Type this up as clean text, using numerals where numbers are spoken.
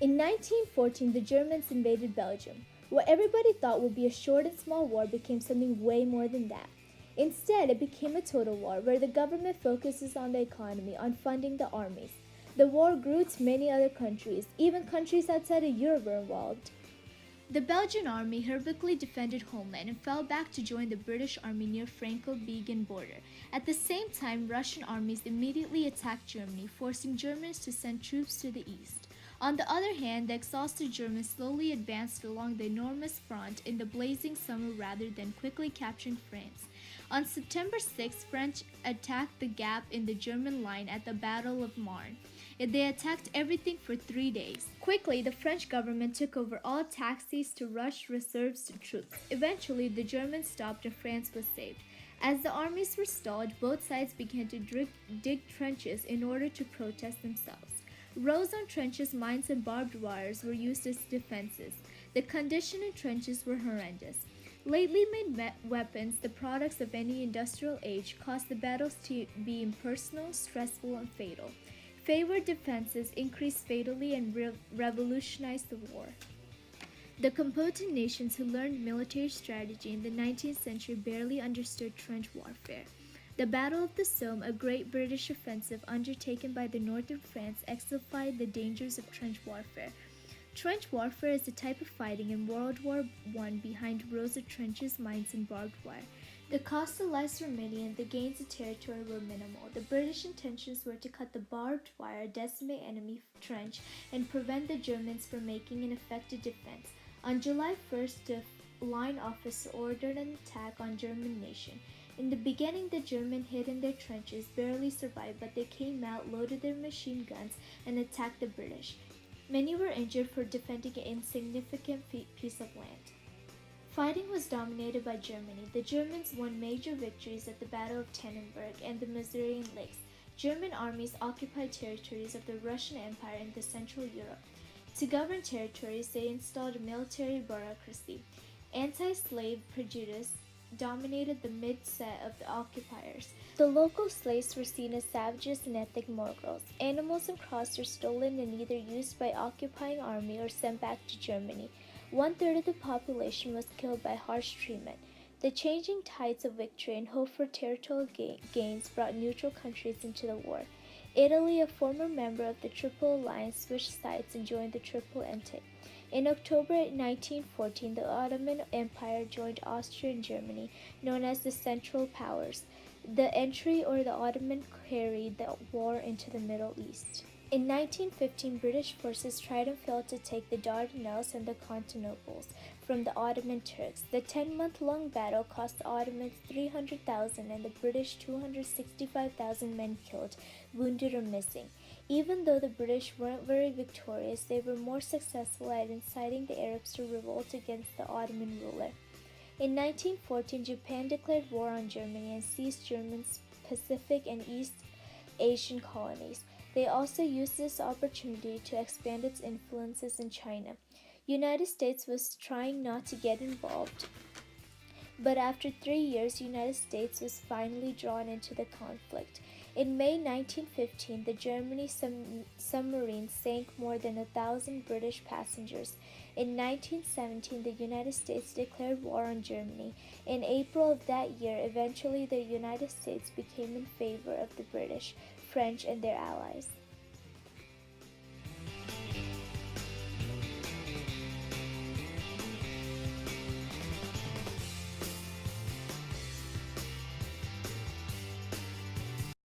In 1914, the Germans invaded Belgium. What everybody thought would be a short and small war became something way more than that. Instead, it became a total war where the government focuses on the economy, on funding the armies. The war grew to many other countries, even countries outside of Europe were involved. The Belgian army heroically defended homeland and fell back to join the British army near Franco-Belgian border. At the same time, Russian armies immediately attacked Germany, forcing Germans to send troops to the east. On the other hand, the exhausted Germans slowly advanced along the enormous front in the blazing summer rather than quickly capturing France. On September 6, French attacked the gap in the German line at the Battle of Marne. They attacked everything for 3 days. Quickly, the French government took over all taxis to rush reserves to troops. Eventually, the Germans stopped and France was saved. As the armies were stalled, both sides began to dig trenches in order to protest themselves. Rows on trenches, mines, and barbed wires were used as defenses. The condition in trenches were horrendous. Lately made weapons, the products of any industrial age, caused the battles to be impersonal, stressful, and fatal. Favored defenses increased fatally and revolutionized the war. The competent nations who learned military strategy in the 19th century barely understood trench warfare. The Battle of the Somme, a great British offensive undertaken by the northern France, exemplified the dangers of trench warfare. Trench warfare is a type of fighting in World War I behind rows of trenches, mines, and barbed wire. The cost of lives were many and the gains of territory were minimal. The British intentions were to cut the barbed wire, decimate enemy trench, and prevent the Germans from making an effective defense. On July 1st, the line officer ordered an attack on German nation. In the beginning, the Germans hid in their trenches, barely survived, but they came out, loaded their machine guns, and attacked the British. Many were injured for defending an insignificant piece of land. Fighting was dominated by Germany. The Germans won major victories at the Battle of Tannenberg and the Masurian Lakes. German armies occupied territories of the Russian Empire in the Central Europe. To govern territories, they installed a military bureaucracy. Anti-slave prejudice dominated the mindset of the occupiers. The local slaves were seen as savages and ethnic mongrels. Animals and crops were stolen and either used by occupying army or sent back to Germany. 1/3 of the population was killed by harsh treatment. The changing tides of victory and hope for territorial gains brought neutral countries into the war. Italy, a former member of the Triple Alliance, switched sides and joined the Triple Entente. In October 1914, the Ottoman Empire joined Austria and Germany, known as the Central Powers. The entry or the Ottoman carried the war into the Middle East. In 1915, British forces tried and failed to take the Dardanelles and the Constantinoples from the Ottoman Turks. The 10-month-long battle cost the Ottomans 300,000 and the British 265,000 men killed, wounded, or missing. Even though the British weren't very victorious, they were more successful at inciting the Arabs to revolt against the Ottoman ruler. In 1914, Japan declared war on Germany and seized Germany's Pacific and East Asian colonies. They also used this opportunity to expand its influences in China. United States was trying not to get involved, but after 3 years, United States was finally drawn into the conflict. In May 1915, the Germany submarine sank more than 1,000 British passengers. In 1917, the United States declared war on Germany. In April of that year, eventually the United States became in favor of the British, French, and their allies.